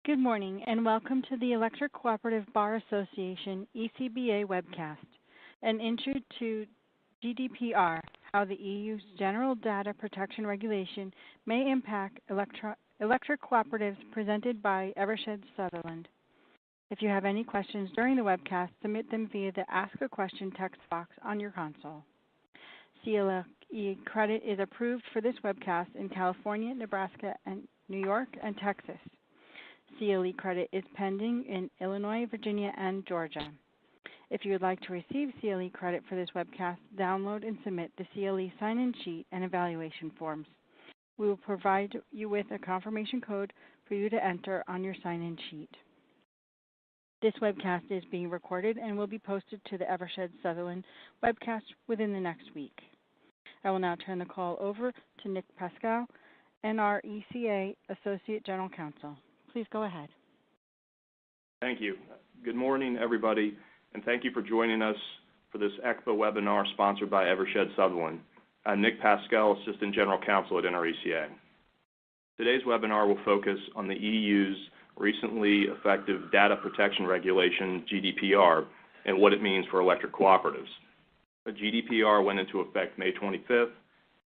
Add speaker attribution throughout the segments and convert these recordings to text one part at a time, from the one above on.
Speaker 1: Good morning and welcome to the Electric Cooperative Bar Association ECBA webcast, an intro to GDPR, how the EU's General Data Protection Regulation may impact electric cooperatives, presented by Eversheds Sutherland. If you have any questions during the webcast, submit them via the Ask a Question text box on your console. CLE credit is approved for this webcast in California, Nebraska, and New York, and Texas. CLE credit is pending in Illinois, Virginia, and Georgia. If you would like to receive CLE credit for this webcast, download and submit the CLE sign-in sheet and evaluation forms. We will provide you with a confirmation code for you to enter on your sign-in sheet. This webcast is being recorded and will be posted to the Eversheds Sutherland webcast within the next week. I will now turn the call over to Nick Pascal, NRECA Associate General Counsel. Please go ahead.
Speaker 2: Thank you. Good morning, everybody, and thank you for joining us for this ECBA webinar sponsored by Eversheds Sutherland. I'm Nick Pascal, Assistant General Counsel at NRECA. Today's webinar will focus on the EU's recently effective Data Protection Regulation, GDPR, and what it means for electric cooperatives. The GDPR went into effect May 25th,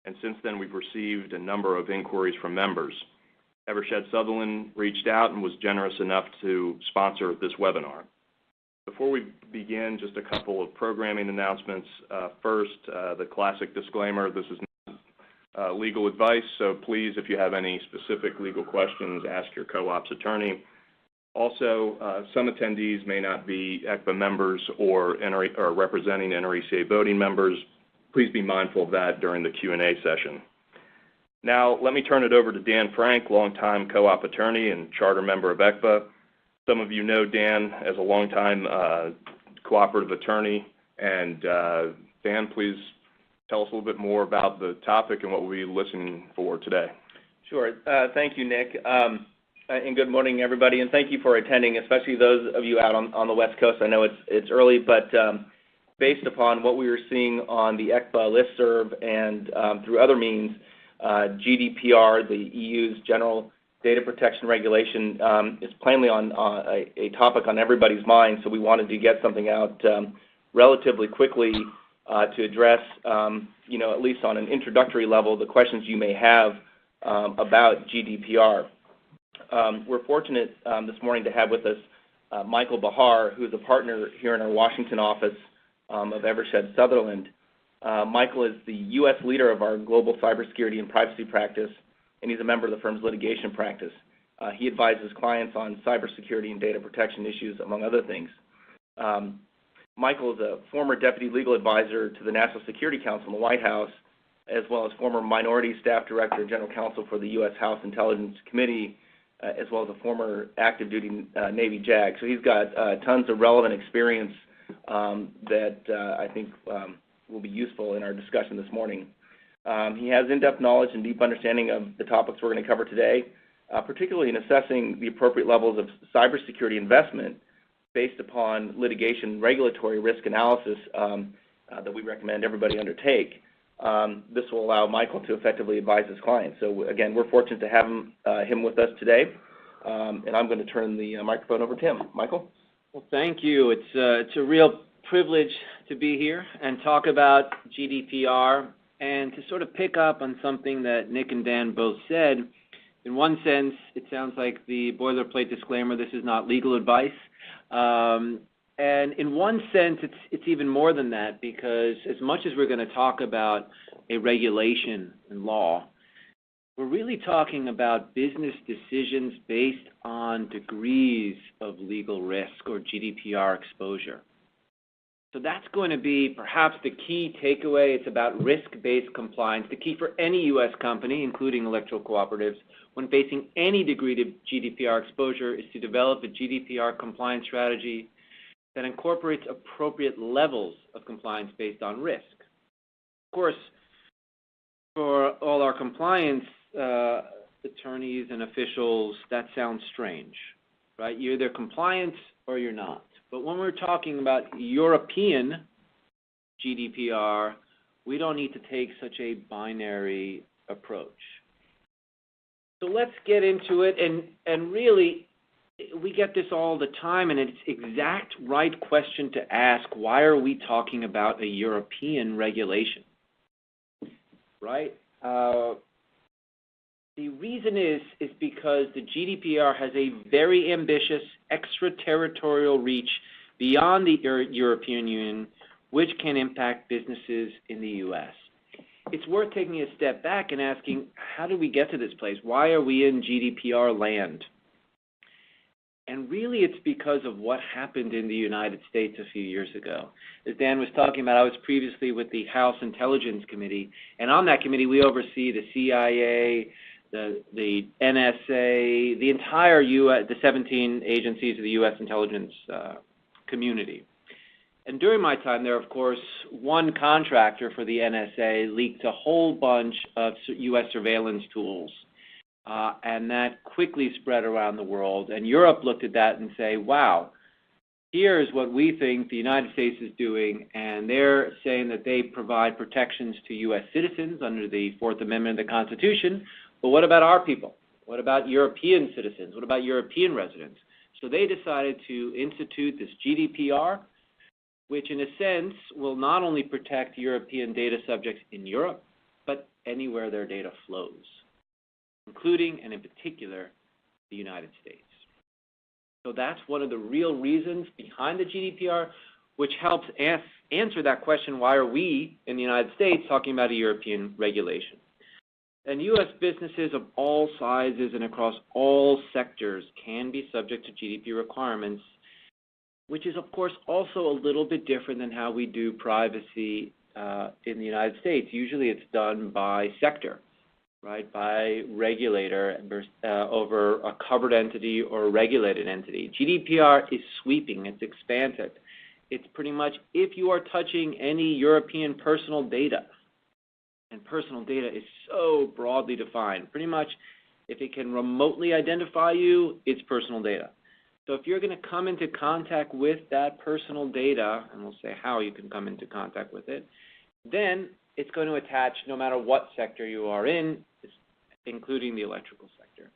Speaker 2: and since then we've received a number of inquiries from members. Eversheds Sutherland reached out and was generous enough to sponsor this webinar. Before we begin, just a couple of programming announcements. First, the classic disclaimer: this is not legal advice, so please, if you have any specific legal questions, ask your co-op's attorney. Also, some attendees may not be ECBA members or representing NRECA voting members. Please be mindful of that during the Q&A session. Now, let me turn it over to Dan Frank, longtime co-op attorney and charter member of ECBA. Some of you know Dan as a longtime cooperative attorney. And Dan, please tell us a little bit more about the topic and what we'll be listening for today.
Speaker 3: Sure. Thank you, Nick. And good morning, everybody. And thank you for attending, especially those of you out on the West Coast. I know it's early, but based upon what we were seeing on the ECBA listserv and through other means, GDPR, the EU's General Data Protection Regulation, is plainly on a topic on everybody's mind, so we wanted to get something out relatively quickly to address, at least on an introductory level, the questions you may have about GDPR. We're fortunate this morning to have with us Michael Bahar, who's a partner here in our Washington office of Eversheds Sutherland. Michael is the U.S. leader of our global cybersecurity and privacy practice, and he's a member of the firm's litigation practice. He advises clients on cybersecurity and data protection issues, among other things. Michael is a former deputy legal advisor to the National Security Council in the White House, as well as former minority staff director and general counsel for the U.S. House Intelligence Committee, as well as a former active duty Navy JAG. So he's got tons of relevant experience that I think will be useful in our discussion this morning. He has in-depth knowledge and deep understanding of the topics we're going to cover today, particularly in assessing the appropriate levels of cybersecurity investment based upon litigation regulatory risk analysis that we recommend everybody undertake. This will allow Michael to effectively advise his clients. So again, we're fortunate to have him with us today, and I'm going to turn the microphone over to him. Michael?
Speaker 4: Well, thank you. It's a real privilege to be here and talk about GDPR and to sort of pick up on something that Nick and Dan both said. In one sense, it sounds like the boilerplate disclaimer: this is not legal advice. And in one sense, it's even more than that, because as much as we're going to talk about a regulation and law, we're really talking about business decisions based on degrees of legal risk or GDPR exposure. So that's going to be perhaps the key takeaway. It's about risk-based compliance. The key for any U.S. company, including electrical cooperatives, when facing any degree of GDPR exposure, is to develop a GDPR compliance strategy that incorporates appropriate levels of compliance based on risk. Of course, for all our compliance attorneys and officials, that sounds strange, right? You're either compliant or you're not. But when we're talking about European GDPR, we don't need to take such a binary approach. So let's get into it, and really we get this all the time, and it's exact right question to ask. Why are we talking about a European regulation, right? The reason is because the GDPR has a very ambitious extraterritorial reach beyond the European Union, which can impact businesses in the U.S. It's worth taking a step back and asking, how did we get to this place? Why are we in GDPR land? And really, it's because of what happened in the United States a few years ago. As Dan was talking about, I was previously with the House Intelligence Committee, and on that committee, we oversee the CIA, the NSA, the entire U.S., the 17 agencies of the U.S. intelligence community. And during my time there, of course, one contractor for the NSA leaked a whole bunch of U.S. surveillance tools. And that quickly spread around the world. And Europe looked at that and say, wow, here's what we think the United States is doing. And they're saying that they provide protections to U.S. citizens under the Fourth Amendment of the Constitution. But what about our people? What about European citizens? What about European residents? So they decided to institute this GDPR, which in a sense will not only protect European data subjects in Europe, but anywhere their data flows, including and in particular the United States. So that's one of the real reasons behind the GDPR, which helps answer that question, why are we in the United States talking about a European regulation? And U.S. businesses of all sizes and across all sectors can be subject to GDPR requirements, which is, of course, also a little bit different than how we do privacy in the United States. Usually it's done by sector, right, by regulator over a covered entity or a regulated entity. GDPR is sweeping. It's expansive. It's pretty much if you are touching any European personal data, and personal data is so broadly defined, pretty much if it can remotely identify you, it's personal data. So if you're going to come into contact with that personal data, and we'll say how you can come into contact with it, then it's going to attach no matter what sector you are in, including the electrical sector.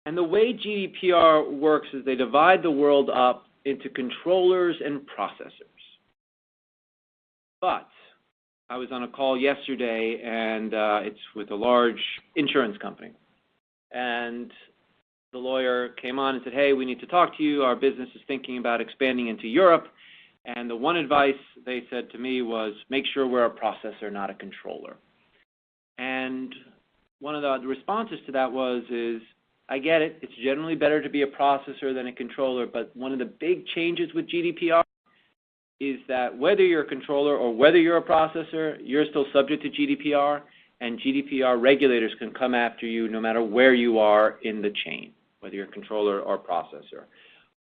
Speaker 4: And the way GDPR works is they divide the world up into controllers and processors. But I was on a call yesterday, and it's with a large insurance company. And the lawyer came on and said, hey, we need to talk to you. Our business is thinking about expanding into Europe. And the one advice they said to me was, make sure we're a processor, not a controller. And one of the responses to that is, I get it. It's generally better to be a processor than a controller. But one of the big changes with GDPR is that whether you're a controller or whether you're a processor, you're still subject to GDPR, and GDPR regulators can come after you no matter where you are in the chain, whether you're a controller or processor.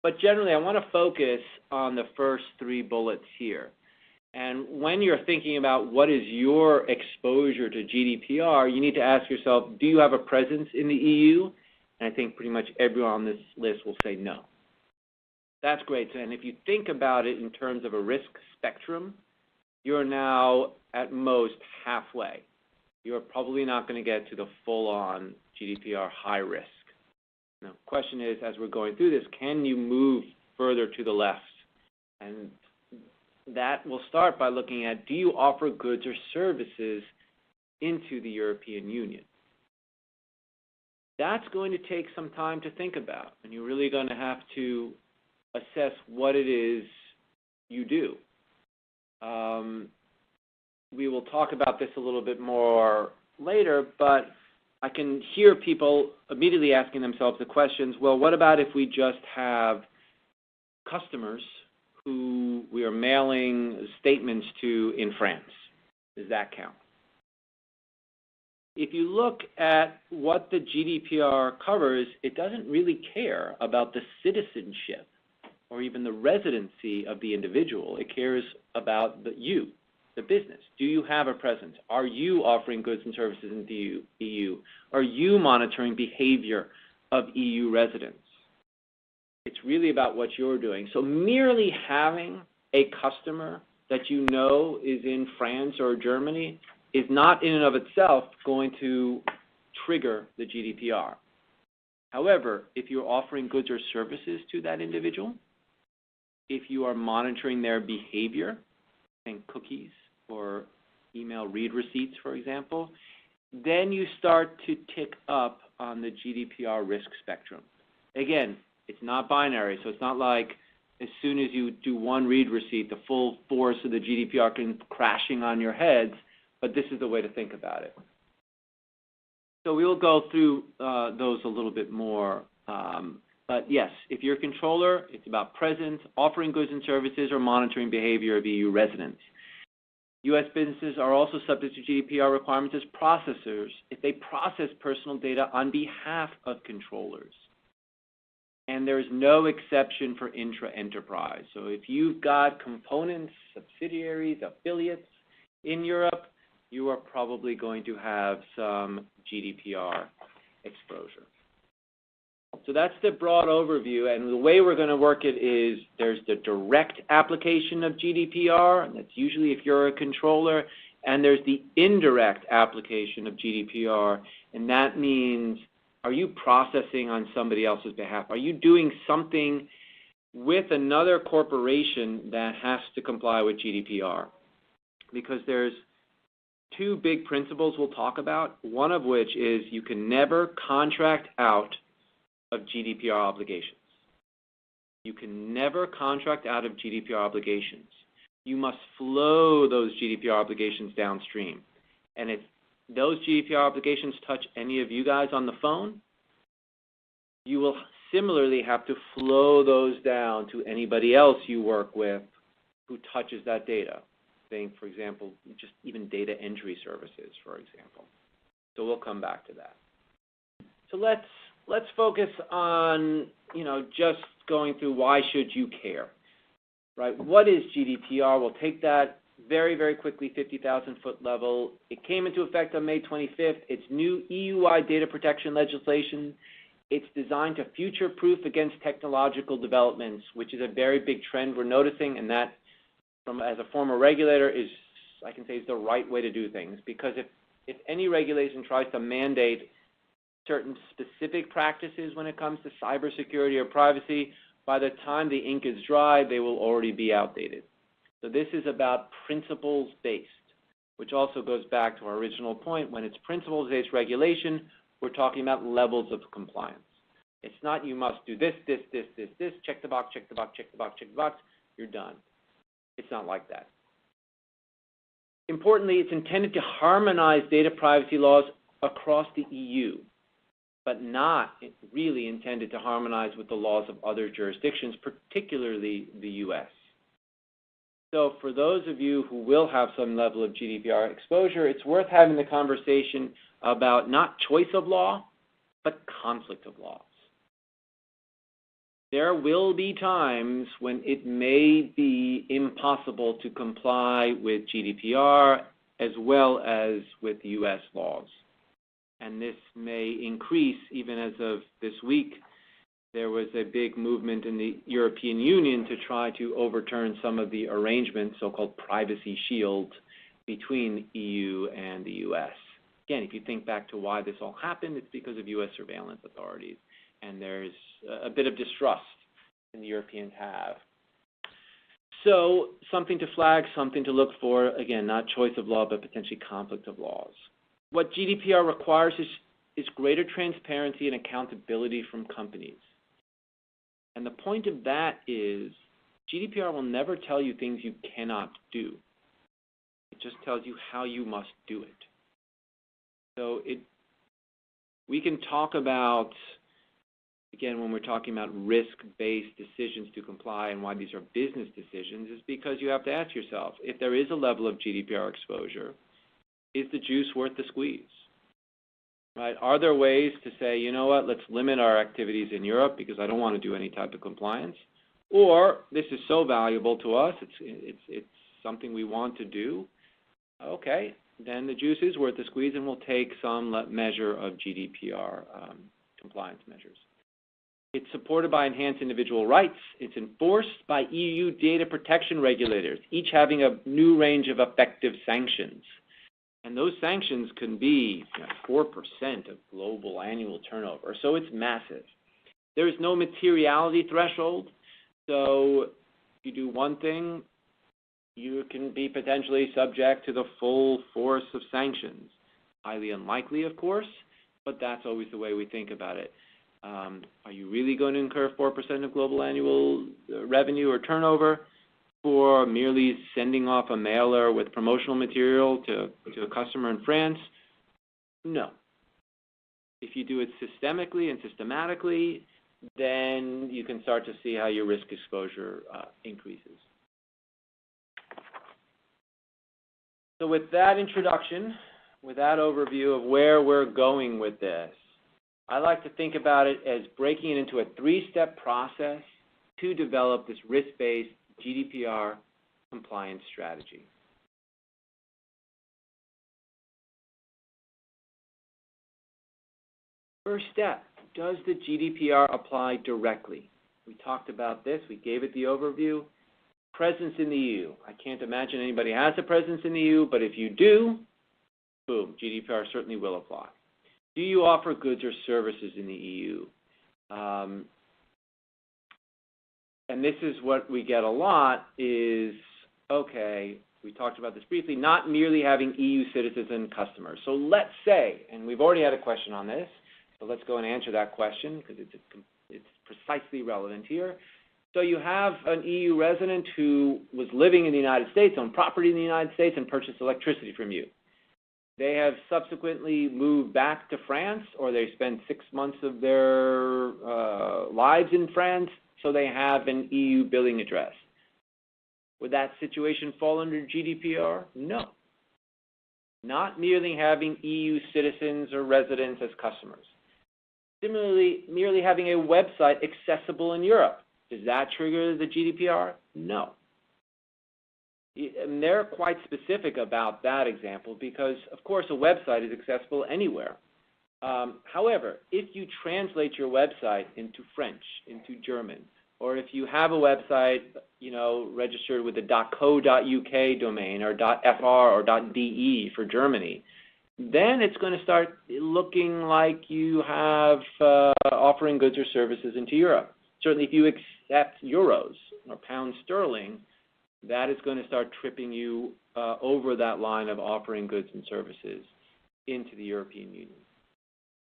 Speaker 4: But generally, I want to focus on the first three bullets here. And when you're thinking about what is your exposure to GDPR, you need to ask yourself, do you have a presence in the EU? And I think pretty much everyone on this list will say no. That's great. And if you think about it in terms of a risk spectrum, you're now at most halfway. You're probably not going to get to the full-on GDPR high risk. Now, the question is, as we're going through this, can you move further to the left? And that will start by looking at, do you offer goods or services into the European Union? That's going to take some time to think about, and you're really going to have to assess what it is you do. We will talk about this a little bit more later, but I can hear people immediately asking themselves the questions, well, what about if we just have customers who we are mailing statements to in France? Does that count? If you look at what the GDPR covers, it doesn't really care about the citizenship or even the residency of the individual. It cares about you, the business. Do you have a presence? Are you offering goods and services in the EU? Are you monitoring behavior of EU residents? It's really about what you're doing. So merely having a customer that you know is in France or Germany is not in and of itself going to trigger the GDPR. However, if you're offering goods or services to that individual, if you are monitoring their behavior, and cookies or email read receipts, for example, then you start to tick up on the GDPR risk spectrum. Again, it's not binary, so it's not like as soon as you do one read receipt, the full force of the GDPR can crashing on your heads, but this is the way to think about it. So we will go through those a little bit more. But yes, if you're a controller, it's about presence, offering goods and services, or monitoring behavior of EU residents. U.S. businesses are also subject to GDPR requirements as processors if they process personal data on behalf of controllers. And there is no exception for intra-enterprise. So if you've got components, subsidiaries, affiliates in Europe, you are probably going to have some GDPR exposure. So that's the broad overview, and the way we're going to work it is there's the direct application of GDPR, and that's usually if you're a controller, and there's the indirect application of GDPR, and that means, are you processing on somebody else's behalf? Are you doing something with another corporation that has to comply with GDPR? Because there's two big principles we'll talk about, one of which is you can never contract out of GDPR obligations. You can never contract out of GDPR obligations. You must flow those GDPR obligations downstream. And if those GDPR obligations touch any of you guys on the phone, you will similarly have to flow those down to anybody else you work with who touches that data. Think, for example, just even data entry services, for example. So we'll come back to that. So let's focus on, just going through why should you care, right? What is GDPR? We'll take that very, very quickly, 50,000-foot level. It came into effect on May 25th. It's new EU-wide data protection legislation. It's designed to future-proof against technological developments, which is a very big trend we're noticing, and that, as a former regulator, is the right way to do things. Because if any regulation tries to mandate certain specific practices when it comes to cybersecurity or privacy, by the time the ink is dry, they will already be outdated. So this is about principles-based, which also goes back to our original point. When it's principles-based regulation, we're talking about levels of compliance. It's not you must do this, check the box, check the box, check the box, check the box, you're done. It's not like that. Importantly, it's intended to harmonize data privacy laws across the EU, but not really intended to harmonize with the laws of other jurisdictions, particularly the U.S. So for those of you who will have some level of GDPR exposure, it's worth having the conversation about not choice of law, but conflict of laws. There will be times when it may be impossible to comply with GDPR as well as with U.S. laws. And this may increase even as of this week. There was a big movement in the European Union to try to overturn some of the arrangements, so-called privacy shield, between the EU and the U.S. Again, if you think back to why this all happened, it's because of U.S. surveillance authorities. And there's a bit of distrust in the Europeans have. So something to flag, something to look for. Again, not choice of law, but potentially conflict of laws. What GDPR requires is greater transparency and accountability from companies. And the point of that is GDPR will never tell you things you cannot do. It just tells you how you must do it. So we can talk about, again, when we're talking about risk-based decisions to comply and why these are business decisions, is because you have to ask yourself, if there is a level of GDPR exposure, is the juice worth the squeeze? Right? Are there ways to say, you know what, let's limit our activities in Europe because I don't want to do any type of compliance? Or this is so valuable to us, it's something we want to do. Okay, then the juice is worth the squeeze, and we'll take some measure of GDPR compliance measures. It's supported by enhanced individual rights. It's enforced by EU data protection regulators, each having a new range of effective sanctions. And those sanctions can be 4% of global annual turnover, so it's massive. There is no materiality threshold, so if you do one thing, you can be potentially subject to the full force of sanctions. Highly unlikely, of course, but that's always the way we think about it. Are you really going to incur 4% of global annual revenue or turnover for merely sending off a mailer with promotional material to a customer in France? No. If you do it systemically and systematically, then you can start to see how your risk exposure increases. So with that introduction, with that overview of where we're going with this, I like to think about it as breaking it into a 3-step process to develop this risk-based GDPR compliance strategy. First step, does the GDPR apply directly? We talked about this, we gave it the overview. Presence in the EU. I can't imagine anybody has a presence in the EU, but if you do, boom, GDPR certainly will apply. Do you offer goods or services in the EU? And this is what we get a lot is, okay, we talked about this briefly, not merely having EU citizens and customers. So let's say, and we've already had a question on this, so let's go and answer that question because it's precisely relevant here. So you have an EU resident who was living in the United States, owned property in the United States, and purchased electricity from you. They have subsequently moved back to France, or they spent 6 months of their lives in France, so they have an EU billing address. Would that situation fall under GDPR? No. Not merely having EU citizens or residents as customers. Similarly, merely having a website accessible in Europe. Does that trigger the GDPR? No. And they're quite specific about that example because, of course, a website is accessible anywhere. However, if you translate your website into French, into German, or if you have a website, registered with the .co.uk domain or .fr or .de for Germany, then it's going to start looking like you have offering goods or services into Europe. Certainly, if you accept euros or pound sterling, that is going to start tripping you over that line of offering goods and services into the European Union.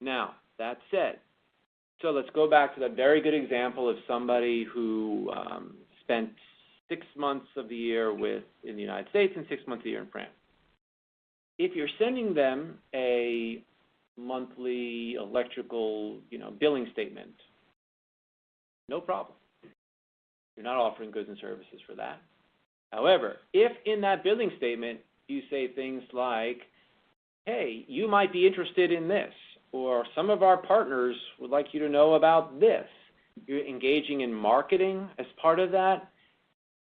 Speaker 4: Now, that said, so let's go back to that very good example of somebody who spent 6 months of the year in the United States and 6 months of the year in France. If you're sending them a monthly electrical, billing statement, no problem. You're not offering goods and services for that. However, if in that billing statement you say things like, hey, you might be interested in this, or some of our partners would like you to know about this, you're engaging in marketing as part of that,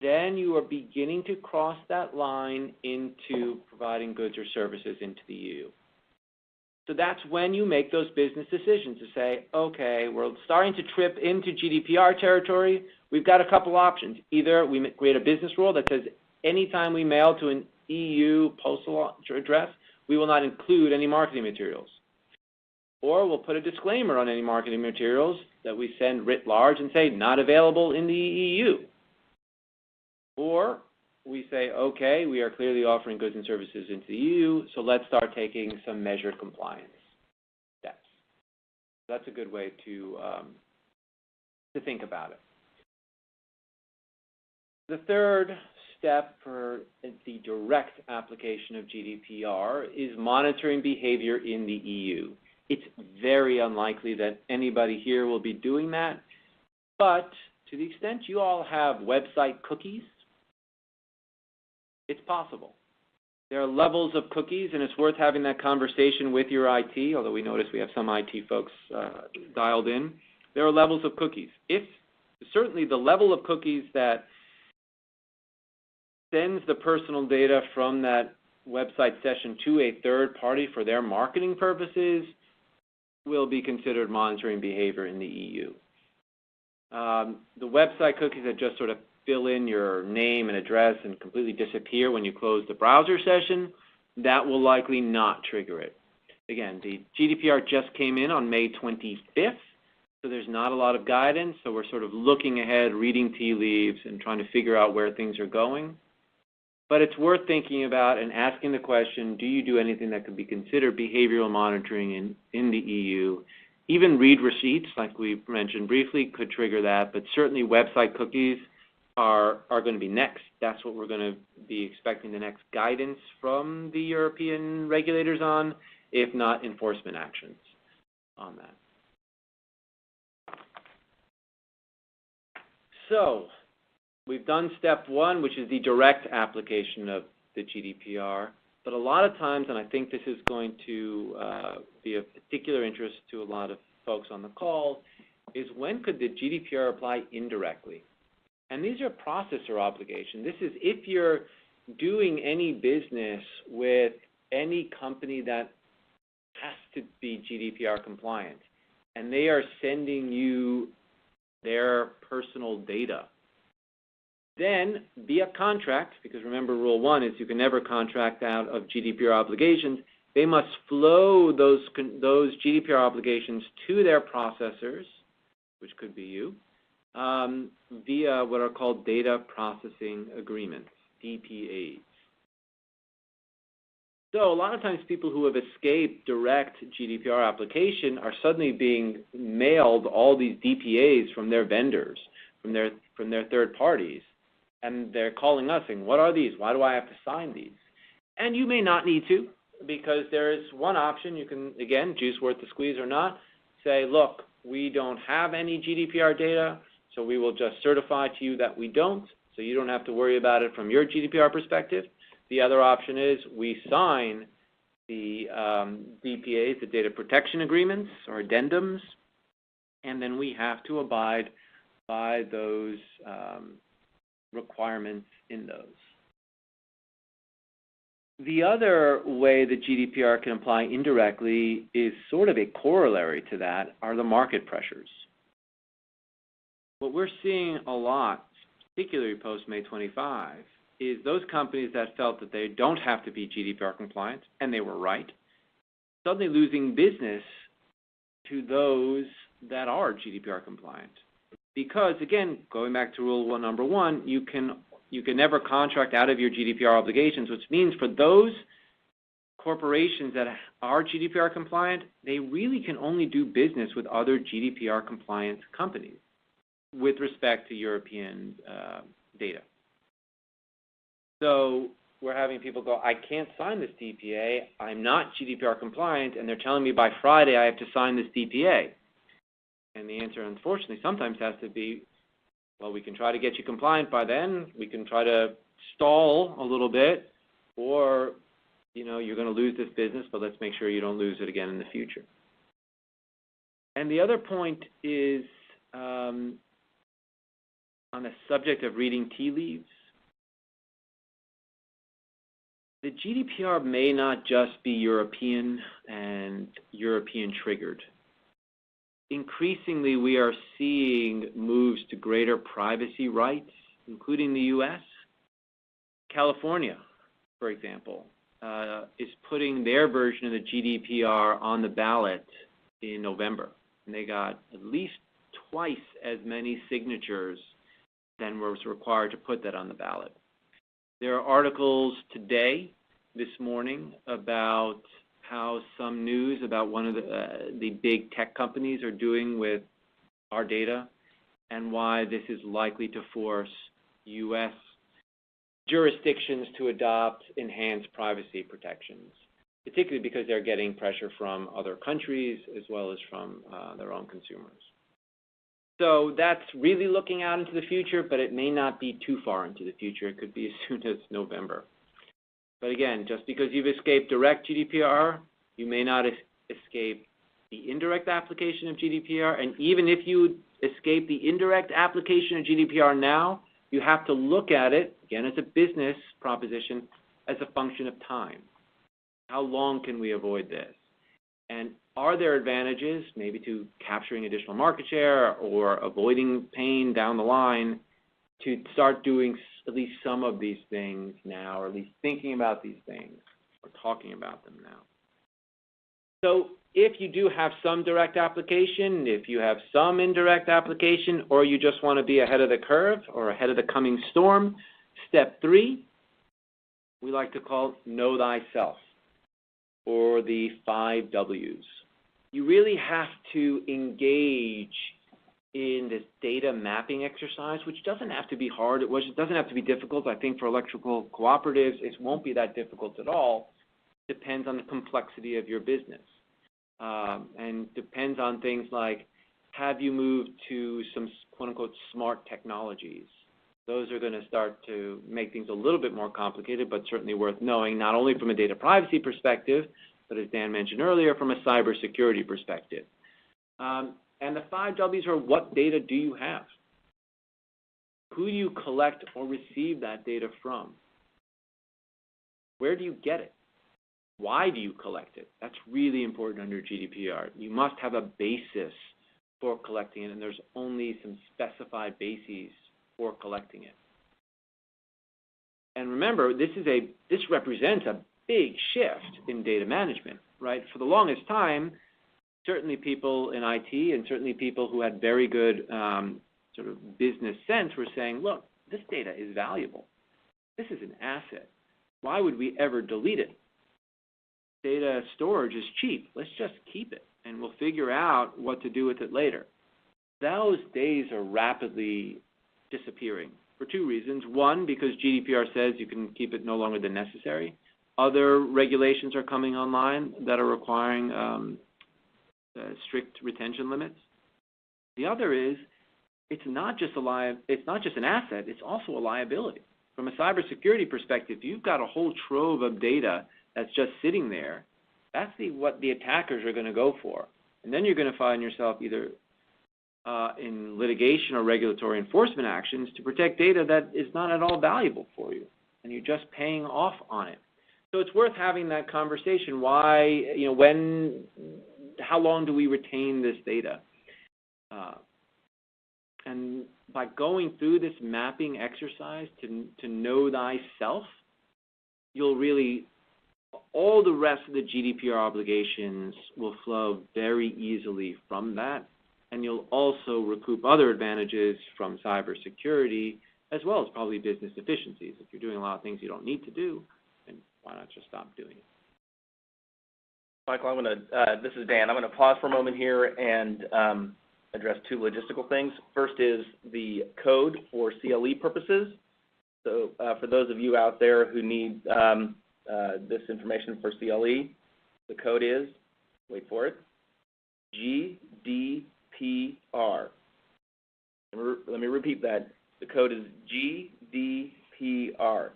Speaker 4: then you are beginning to cross that line into providing goods or services into the EU. So that's when you make those business decisions to say, okay, we're starting to trip into GDPR territory. We've got a couple options. Either we create a business rule that says anytime we mail to an EU postal address, we will not include any marketing materials. Or we'll put a disclaimer on any marketing materials that we send writ large and say not available in the EU. Or we say, okay, we are clearly offering goods and services into the EU, so let's start taking some measured compliance steps. That's a good way to think about it. The third step for the direct application of GDPR is monitoring behavior in the EU. It's very unlikely that anybody here will be doing that, but to the extent you all have website cookies, it's possible. There are levels of cookies, and it's worth having that conversation with your IT, although we notice we have some IT folks dialed in. There are levels of cookies. Certainly the level of cookies that sends the personal data from that website session to a third party for their marketing purposes will be considered monitoring behavior in the EU. The website cookies that just sort of fill in your name and address and completely disappear when you close the browser session, that will likely not trigger it. Again, the GDPR just came in on May 25th, so there's not a lot of guidance, so we're sort of looking ahead, reading tea leaves, and trying to figure out where things are going. But it's worth thinking about and asking the question, do you do anything that could be considered behavioral monitoring in the EU? Even read receipts, like we mentioned briefly, could trigger that, but certainly website cookies are going to be next. That's what we're going to be expecting the next guidance from the European regulators on, if not enforcement actions on that. So we've done step one, which is the direct application of the GDPR. But a lot of times, and I think this is going to be of particular interest to a lot of folks on the call, is when could the GDPR apply indirectly? And these are processor obligations. This is if you're doing any business with any company that has to be GDPR compliant, and they are sending you their personal data. Then, via contract, because remember Rule 1 is you can never contract out of GDPR obligations, they must flow those GDPR obligations to their processors, which could be you, via what are called data processing agreements, DPAs. So a lot of times people who have escaped direct GDPR application are suddenly being mailed all these DPAs from their vendors, from their third parties. And they're calling us saying, what are these? Why do I have to sign these? And you may not need to, because there is one option. You can, again, juice worth the squeeze or not, say, look, we don't have any GDPR data, so we will just certify to you that we don't, so you don't have to worry about it from your GDPR perspective. The other option is we sign the DPAs, the data protection agreements or addendums, and then we have to abide by those requirements in those. The other way the GDPR can apply indirectly is sort of a corollary to that are the market pressures. What we're seeing a lot, particularly post-May 25, is those companies that felt that they don't have to be GDPR compliant, and they were right, suddenly losing business to those that are GDPR compliant. Because, again, going back to Rule number 1, you can never contract out of your GDPR obligations, which means for those corporations that are GDPR compliant, they really can only do business with other GDPR compliant companies with respect to European data. So we're having people go, I can't sign this DPA, I'm not GDPR compliant, and they're telling me by Friday I have to sign this DPA. And the answer, unfortunately, sometimes has to be, well, we can try to get you compliant by then, we can try to stall a little bit, or, you know, you're going to lose this business, but let's make sure you don't lose it again in the future. And the other point is on the subject of reading tea leaves. The GDPR may not just be European and European triggered. Increasingly, we are seeing moves to greater privacy rights, including the U.S. California, for example, is putting their version of the GDPR on the ballot in November. And they got at least twice as many signatures than was required to put that on the ballot. There are articles today, this morning, about how some news about one of the big tech companies are doing with our data and why this is likely to force U.S. jurisdictions to adopt enhanced privacy protections, particularly because they're getting pressure from other countries as well as from their own consumers. So that's really looking out into the future, but it may not be too far into the future. It could be as soon as November. But again, just because you've escaped direct GDPR, you may not escape the indirect application of GDPR. And even if you escape the indirect application of GDPR now, you have to look at it, again, as a business proposition, as a function of time. How long can we avoid this? And are there advantages, maybe to capturing additional market share or avoiding pain down the line, to start doing at least some of these things now, or at least thinking about these things We're talking about them now. So if you do have some direct application, if you have some indirect application, or you just want to be ahead of the curve or ahead of the coming storm, step 3, we like to call know thyself, or the 5 W's. You really have to engage in this data mapping exercise, which doesn't have to be hard. It doesn't have to be difficult. I think for electrical cooperatives, it won't be that difficult at all. Depends on the complexity of your business. And depends on things like, have you moved to some quote-unquote smart technologies? Those are going to start to make things a little bit more complicated, but certainly worth knowing, not only from a data privacy perspective, but as Dan mentioned earlier, from a cybersecurity perspective. And the 5 W's are, what data do you have? Who do you collect or receive that data from? Where do you get it? Why do you collect it? That's really important under GDPR. You must have a basis for collecting it, and there's only some specified bases for collecting it. And remember, this represents a big shift in data management, right? For the longest time, certainly people in IT and certainly people who had very good sort of business sense were saying, look, this data is valuable. This is an asset. Why would we ever delete it? Data storage is cheap. Let's just keep it, and we'll figure out what to do with it later. Those days are rapidly disappearing for 2 reasons. One, because GDPR says you can keep it no longer than necessary. Other regulations are coming online that are requiring strict retention limits. The other is, it's not just an asset, it's also a liability. From a cybersecurity perspective, you've got a whole trove of data that's just sitting there. That's what the attackers are going to go for. And then you're going to find yourself either in litigation or regulatory enforcement actions to protect data that is not at all valuable for you, and you're just paying off on it. So it's worth having that conversation. Why, how long do we retain this data? And by going through this mapping exercise to know thyself, you'll really, all the rest of the GDPR obligations will flow very easily from that, and you'll also recoup other advantages from cybersecurity, as well as probably business efficiencies. If you're doing a lot of things you don't need to do, then why not just stop doing it?
Speaker 3: Michael, this is Dan. I'm going to pause for a moment here and address 2 logistical things. First is the code for CLE purposes. So for those of you out there who need this information for CLE, the code is, wait for it, GDPR. Let me repeat that. The code is GDPR.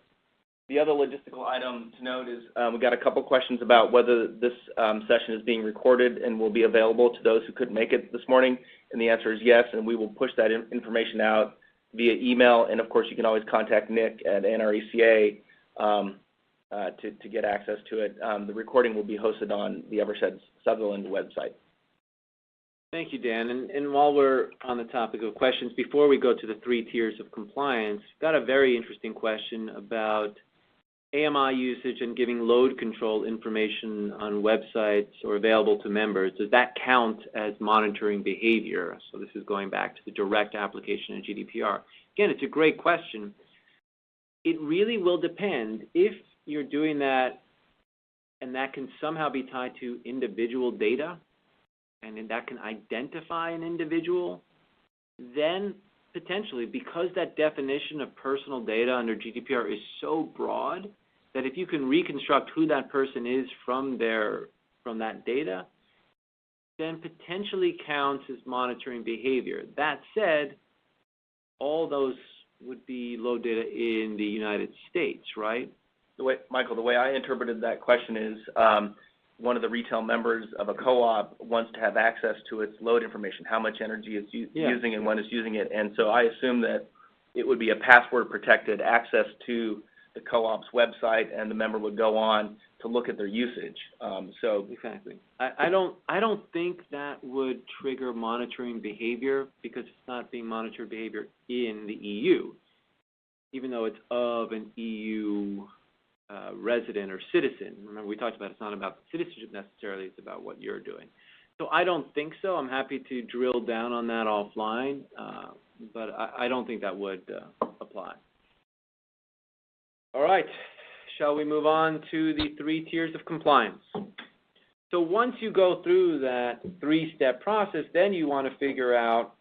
Speaker 3: The other logistical item to note is we've got a couple questions about whether this session is being recorded and will be available to those who couldn't make it this morning. And the answer is yes, and we will push that information out via email. And, of course, you can always contact Nick at NRECA to get access to it. The recording will be hosted on the Eversheds Sutherland website.
Speaker 4: Thank you, Dan. And while we're on the topic of questions, before we go to the 3 tiers of compliance, we've got a very interesting question about AMI usage and giving load control information on websites or available to members. Does that count as monitoring behavior? So this is going back to the direct application of GDPR. Again, it's a great question. It really will depend. If you're doing that and that can somehow be tied to individual data and that can identify an individual, then potentially, because that definition of personal data under GDPR is so broad, that if you can reconstruct who that person is from that data, then potentially counts as monitoring behavior. That said, all those would be load data in the United States, right?
Speaker 3: Michael, the way I interpreted that question is one of the retail members of a co-op wants to have access to its load information, how much energy it's using and when it's using it. And so I assume that it would be a password-protected access to the co-op's website, and the member would go on to look at their usage.
Speaker 4: Exactly. I don't think that would trigger monitoring behavior because it's not being monitored behavior in the EU, even though it's of an EU resident or citizen. Remember, we talked about it's not about citizenship necessarily, it's about what you're doing. So I don't think so. I'm happy to drill down on that offline, but I don't think that would apply. All right, shall we move on to the 3 tiers of compliance? So once you go through that 3-step process, then you want to figure out,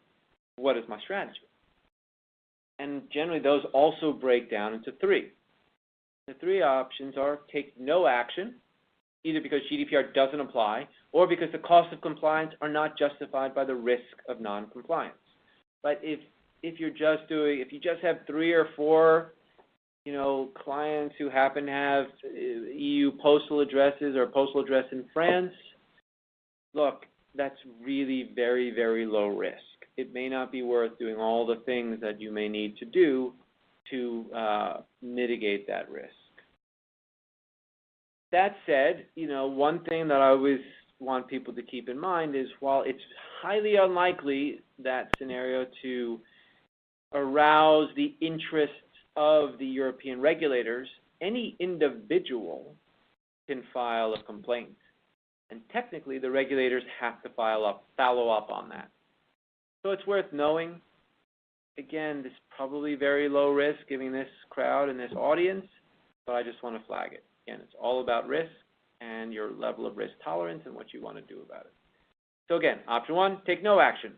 Speaker 4: what is my strategy? And generally, those also break down into 3. The 3 options are take no action, either because GDPR doesn't apply or because the costs of compliance are not justified by the risk of non-compliance. But if you just have 3 or 4, clients who happen to have EU postal addresses or a postal address in France, look, that's really very, very low risk. It may not be worth doing all the things that you may need to do to mitigate that risk. That said, one thing that I always want people to keep in mind is while it's highly unlikely that scenario to arouse the interests of the European regulators, any individual can file a complaint. And technically, the regulators have to follow up on that. So it's worth knowing. Again, this is probably very low risk given this crowd and this audience, but I just want to flag it. Again, it's all about risk and your level of risk tolerance and what you want to do about it. So again, option 1, take no action,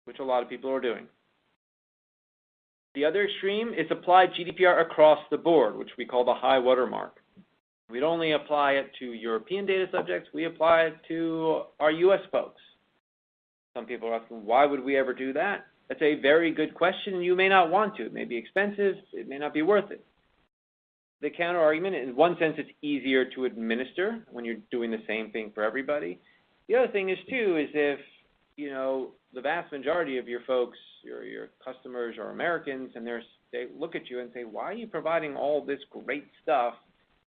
Speaker 4: which a lot of people are doing. The other extreme is apply GDPR across the board, which we call the high water mark. We don't only apply it to European data subjects, we apply it to our US folks. Some people are asking, why would we ever do that? That's a very good question, and you may not want to. It may be expensive, it may not be worth it. The counter argument, in one sense, it's easier to administer when you're doing the same thing for everybody. The other thing is, too, is if, the vast majority of your folks, your customers are Americans, and they look at you and say, why are you providing all this great stuff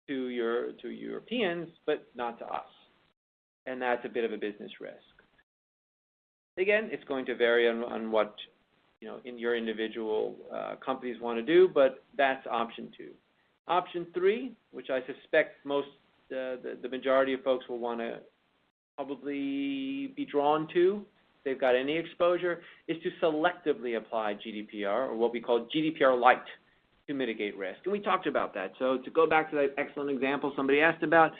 Speaker 4: to Europeans, but not to us? And that's a bit of a business risk. Again, it's going to vary on what, in your individual companies want to do, but that's option 2. Option 3, which I suspect the majority of folks will want to probably be drawn to, if they've got any exposure, is to selectively apply GDPR, or what we call GDPR light, to mitigate risk. And we talked about that. So to go back to that excellent example somebody asked about,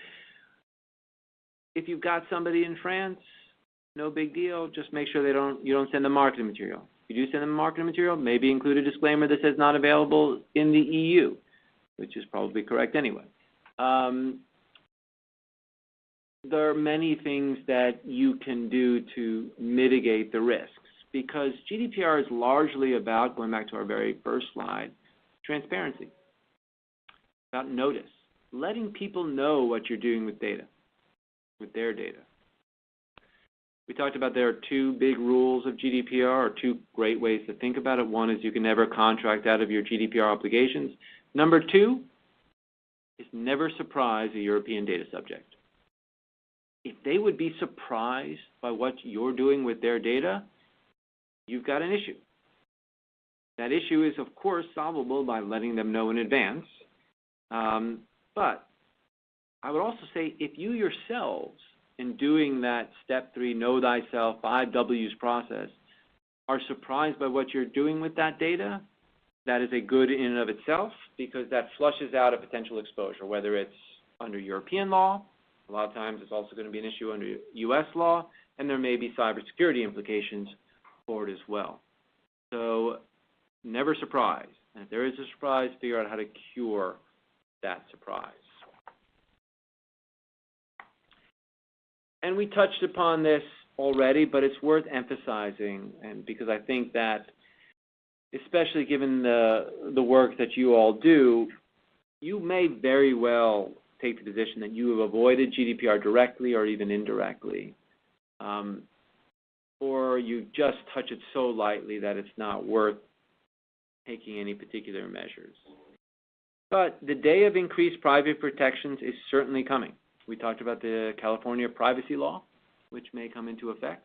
Speaker 4: if you've got somebody in France, no big deal. Just make sure you don't send them marketing material. If you do send them marketing material, maybe include a disclaimer that says not available in the EU, which is probably correct anyway. There are many things that you can do to mitigate the risks, because GDPR is largely about, going back to our very first slide, transparency, about notice, letting people know what you're doing with data, with their data. We talked about there are 2 big rules of GDPR, or 2 great ways to think about it. One is you can never contract out of your GDPR obligations. Number 2 is never surprise a European data subject. If they would be surprised by what you're doing with their data, you've got an issue. That issue is, of course, solvable by letting them know in advance. But I would also say if you yourselves, in doing that step 3, know thyself, 5 W's process, are surprised by what you're doing with that data, that is a good in and of itself, because that flushes out a potential exposure, whether it's under European law. A lot of times it's also going to be an issue under US law, and there may be cybersecurity implications for it as well. So never surprise. And if there is a surprise, figure out how to cure that surprise. And we touched upon this already, but it's worth emphasizing, and because I think that, especially given the work that you all do, you may very well take the position that you have avoided GDPR directly or even indirectly, or you just touch it so lightly that it's not worth taking any particular measures. But the day of increased private protections is certainly coming. We talked about the California privacy law, which may come into effect.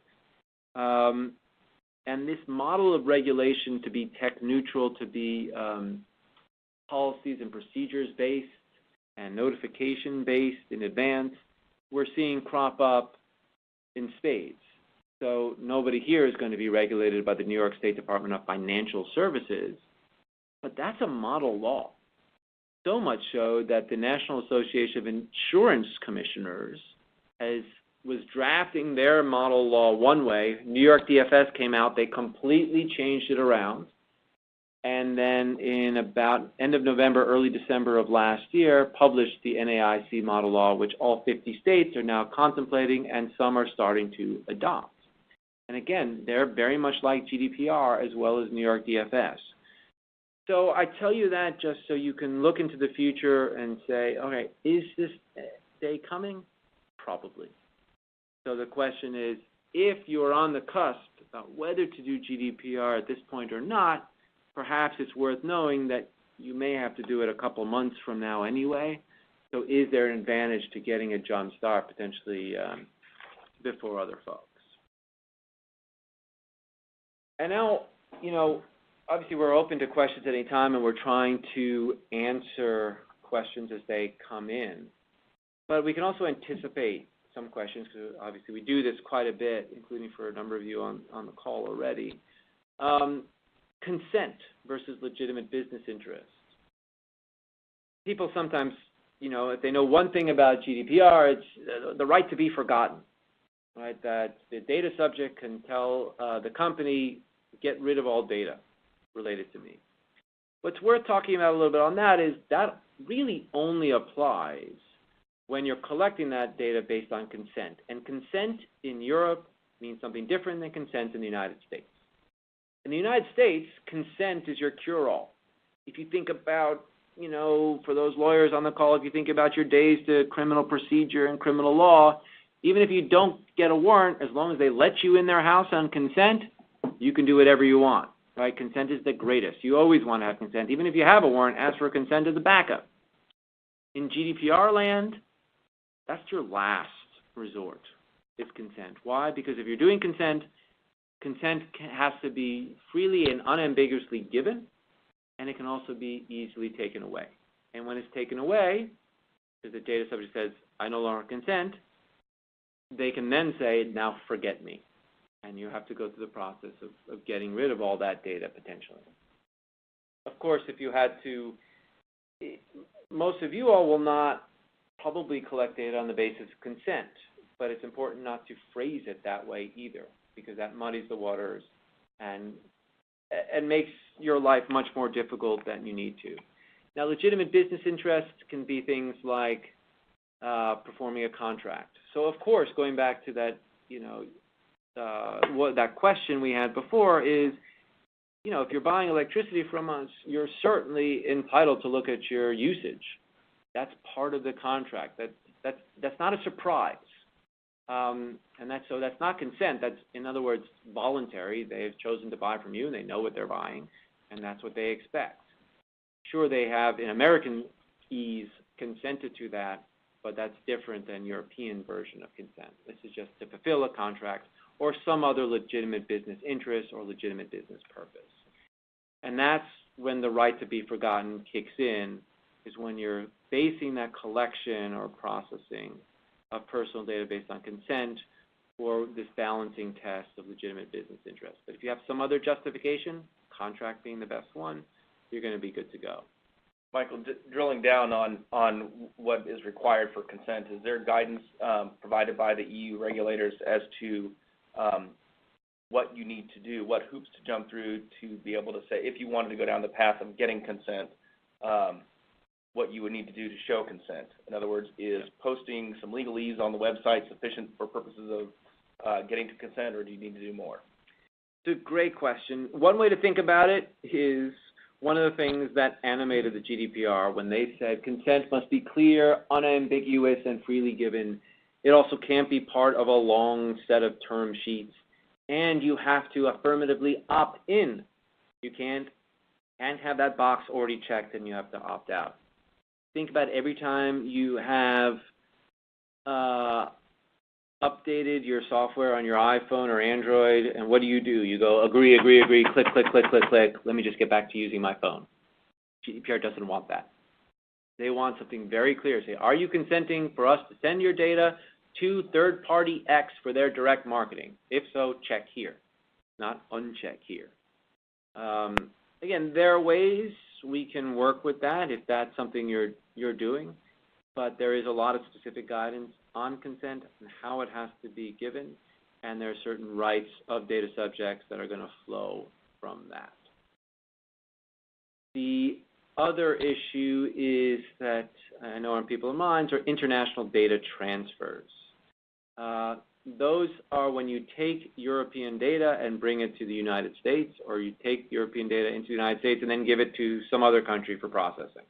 Speaker 4: And this model of regulation to be tech neutral, to be policies and procedures based, and notification-based in advance, we're seeing crop up in spades. So nobody here is going to be regulated by the New York State Department of Financial Services, but that's a model law. So much so that the National Association of Insurance Commissioners was drafting their model law one way. New York DFS came out, they completely changed it around, and then in about end of November, early December of last year, published the NAIC model law, which all 50 states are now contemplating, and some are starting to adopt. And again, they're very much like GDPR as well as New York DFS. So I tell you that just so you can look into the future and say, okay, is this day coming? Probably. So the question is, if you're on the cusp about whether to do GDPR at this point or not, perhaps it's worth knowing that you may have to do it a couple months from now anyway. So is there an advantage to getting a jump start potentially before other folks? And now, obviously we're open to questions at any time, and we're trying to answer questions as they come in. But we can also anticipate some questions, because obviously we do this quite a bit, including for a number of you on the call already. Consent versus legitimate business interest. People sometimes, if they know one thing about GDPR, it's the right to be forgotten, right? That the data subject can tell the company, get rid of all data related to me. What's worth talking about a little bit on that is that really only applies when you're collecting that data based on consent. And consent in Europe means something different than consent in the United States. In the United States, consent is your cure-all. If you think about, for those lawyers on the call, if you think about your days to criminal procedure and criminal law, even if you don't get a warrant, as long as they let you in their house on consent, you can do whatever you want, right? Consent is the greatest. You always want to have consent. Even if you have a warrant, ask for consent as a backup. In GDPR land, that's your last resort, is consent. Why? Because if you're doing consent, consent has to be freely and unambiguously given, and it can also be easily taken away. And when it's taken away, if the data subject says, I no longer consent, they can then say, now forget me. And you have to go through the process of getting rid of all that data potentially. Of course, if you had to, most of you all will not probably collect data on the basis of consent, but it's important not to phrase it that way either, because that muddies the waters and makes your life much more difficult than you need to. Now, legitimate business interests can be things like performing a contract. So, of course, going back to that, what that question we had before is, if you're buying electricity from us, you're certainly entitled to look at your usage. That's part of the contract. That's not a surprise. And that's not consent. That's, in other words, voluntary. They've chosen to buy from you, and they know what they're buying, and that's what they expect. Sure, they have, in American ease, consented to that, but that's different than European version of consent. This is just to fulfill a contract or some other legitimate business interest or legitimate business purpose. And that's when the right to be forgotten kicks in, is when you're basing that collection or processing of personal data based on consent or this balancing test of legitimate business interest. But if you have some other justification, contract being the best one, you're going to be good to go.
Speaker 3: Michael, drilling down on what is required for consent, is there guidance provided by the EU regulators as to what you need to do, what hoops to jump through to be able to say, if you wanted to go down the path of getting consent, what you would need to do to show consent? In other words, is posting some legalese on the website sufficient for purposes of getting to consent, or do you need to do more?
Speaker 4: It's a great question. One way to think about it is one of the things that animated the GDPR when they said consent must be clear, unambiguous, and freely given. It also can't be part of a long set of term sheets, and you have to affirmatively opt in. You can't have that box already checked and you have to opt out. Think about every time you have updated your software on your iPhone or Android, and what do? You go, agree, agree, agree, click, click, click, click, click. Let me just get back to using my phone. GDPR doesn't want that. They want something very clear. Say, are you consenting for us to send your data to third-party X for their direct marketing? If so, check here, not uncheck here. Again, there are ways we can work with that if that's something you're doing, but there is a lot of specific guidance on consent and how it has to be given, and there are certain rights of data subjects that are going to flow from that. The other issue is that I know on people's minds are international data transfers. Those are when you take European data and bring it to the United States, or you take European data into the United States and then give it to some other country for processing,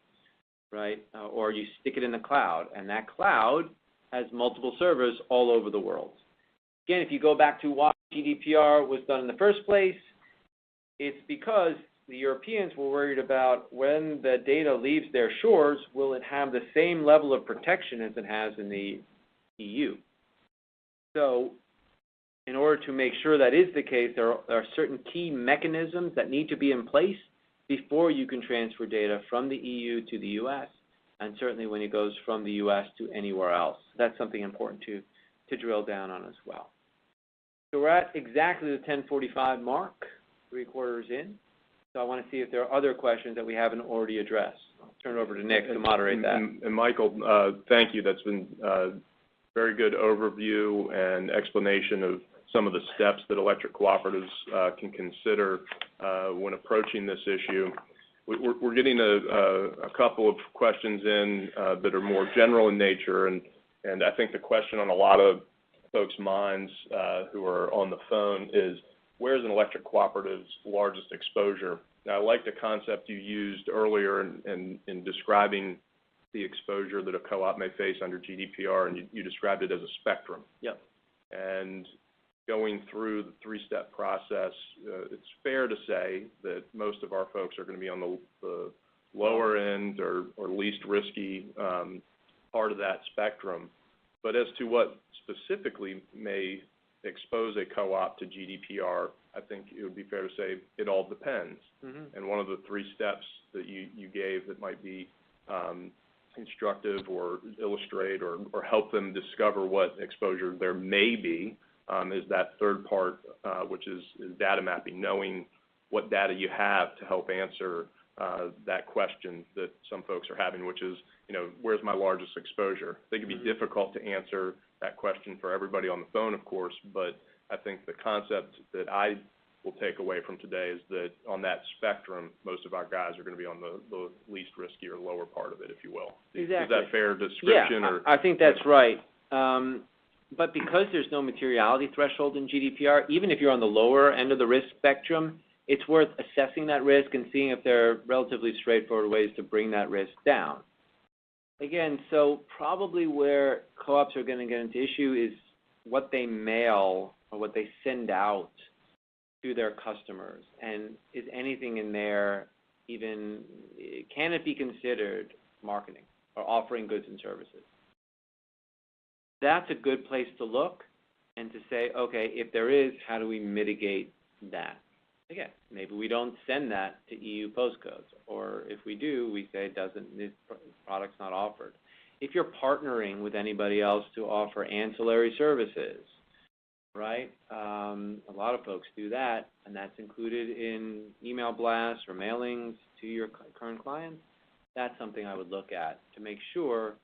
Speaker 4: right? Or you stick it in the cloud, and that cloud has multiple servers all over the world. Again, if you go back to why GDPR was done in the first place, it's because the Europeans were worried about when the data leaves their shores, will it have the same level of protection as it has in the EU? So in order to make sure that is the case, there are certain key mechanisms that need to be in place before you can transfer data from the EU to the U.S., and certainly when it goes from the U.S. to anywhere else. That's something important to drill down on as well. So we're at exactly the 10:45 mark, 3/4 in. So I want to see if there are other questions that we haven't already addressed. I'll turn it over to Nick to moderate that.
Speaker 2: And Michael, thank you. That's been very good overview and explanation of some of the steps that electric cooperatives can consider when approaching this issue. We're getting a couple of questions in that are more general in nature, and I think the question on a lot of folks' minds who are on the phone is, where's an electric cooperative's largest exposure? Now, I like the concept you used earlier in describing the exposure that a co-op may face under GDPR, and you described it as a spectrum.
Speaker 4: Yep.
Speaker 2: And going through the three-step process, it's fair to say that most of our folks are going to be on the lower end or least risky part of that spectrum. But as to what specifically may expose a co-op to GDPR, I think it would be fair to say it all depends. Mm-hmm. And one of the three steps that you gave that might be instructive or illustrate or help them discover what exposure there may be is that third part, which is data mapping, knowing what data you have to help answer that question that some folks are having, which is, where's my largest exposure? I think it'd be difficult to answer that question for everybody on the phone, of course, but I think the concept that I will take away from today is that on that spectrum, most of our guys are going to be on the least risky or lower part of it, if you will.
Speaker 4: Exactly.
Speaker 2: Is that fair description?
Speaker 4: Yeah, I think that's right. But because there's no materiality threshold in GDPR, even if you're on the lower end of the risk spectrum, it's worth assessing that risk and seeing if there are relatively straightforward ways to bring that risk down. Again, so probably where co-ops are going to get into issue is what they mail or what they send out to their customers. And is anything in there even, can it be considered marketing or offering goods and services? That's a good place to look and to say, okay, if there is, how do we mitigate that? Again, maybe we don't send that to EU postcodes, or if we do, we say this product's not offered. If you're partnering with anybody else to offer ancillary services, right? A lot of folks do that, and that's included in email blasts or mailings to your current clients. That's something I would look at to make sure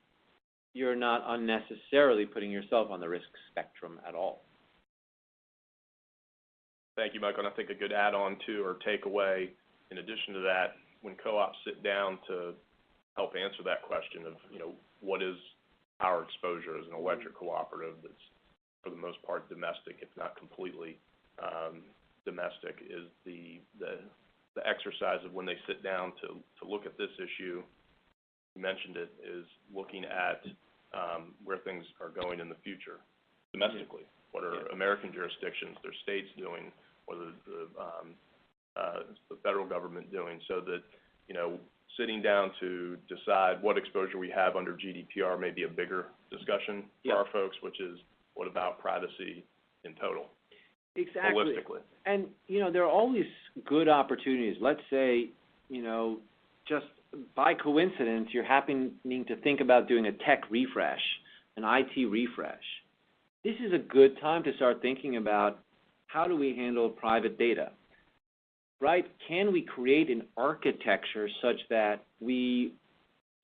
Speaker 4: you're not unnecessarily putting yourself on the risk spectrum at all.
Speaker 2: Thank you, Michael. And I think a good add-on to or takeaway, in addition to that, when co-ops sit down to help answer that question of, what is our exposure as an electric cooperative that's for the most part domestic, if not completely domestic, is the exercise of when they sit down to look at this issue, you mentioned it, is looking at where things are going in the future domestically. What are American jurisdictions, their states doing? What are the federal government doing? So that, sitting down to decide what exposure we have under GDPR may be a bigger discussion for our folks, which is what about privacy in total?
Speaker 4: Exactly.
Speaker 2: Holistically.
Speaker 4: And, there are always good opportunities. Let's say, just by coincidence, you're happening to think about doing a tech refresh, an IT refresh, this is a good time to start thinking about how do we handle private data, right? Can we create an architecture such that we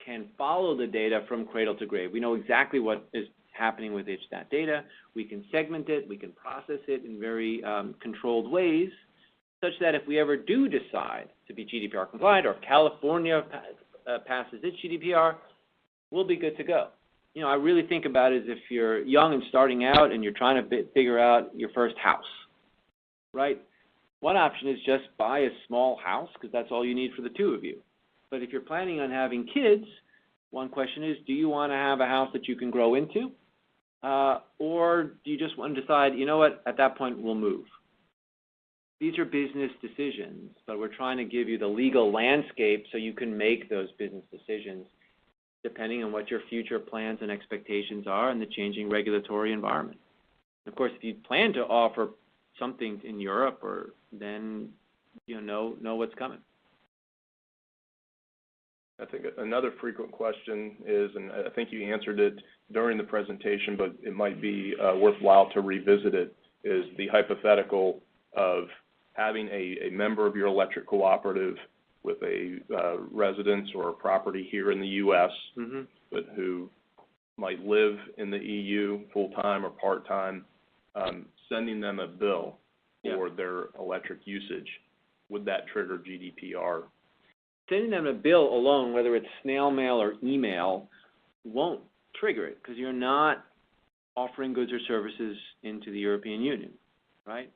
Speaker 4: can follow the data from cradle to grave? We know exactly what is happening with that data. We can segment it. We can process it in very controlled ways, such that if we ever do decide to be GDPR compliant, or if California passes its GDPR, we'll be good to go. I really think about it as if you're young and starting out and you're trying to figure out your first house, right? One option is just buy a small house because that's all you need for the two of you. But if you're planning on having kids, one question is, do you want to have a house that you can grow into? Or do you just want to decide, you know what, at that point we'll move? These are business decisions, but we're trying to give you the legal landscape so you can make those business decisions depending on what your future plans and expectations are in the changing regulatory environment. Of course, if you plan to offer something in Europe, then you know what's coming.
Speaker 2: I think another frequent question is, and I think you answered it during the presentation, but it might be worthwhile to revisit it, is the hypothetical of having a member of your electric cooperative with a residence or a property here in the U.S., but who might live in the EU full-time or part-time, sending them a bill for their electric usage. Would that trigger GDPR?
Speaker 4: Sending them a bill alone, whether it's snail mail or email, won't trigger it because you're not offering goods or services into the European Union, right?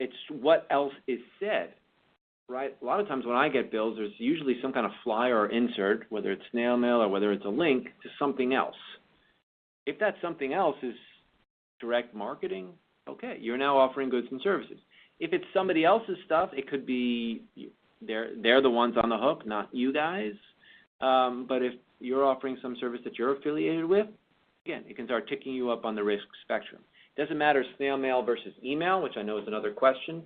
Speaker 4: It's what else is said, right? A lot of times when I get bills, there's usually some kind of flyer or insert, whether it's snail mail or whether it's a link to something else. If that something else is direct marketing, okay, you're now offering goods and services. If it's somebody else's stuff, it could be they're the ones on the hook, not you guys. But if you're offering some service that you're affiliated with, again, it can start ticking you up on the risk spectrum. It doesn't matter snail mail versus email, which I know is another question,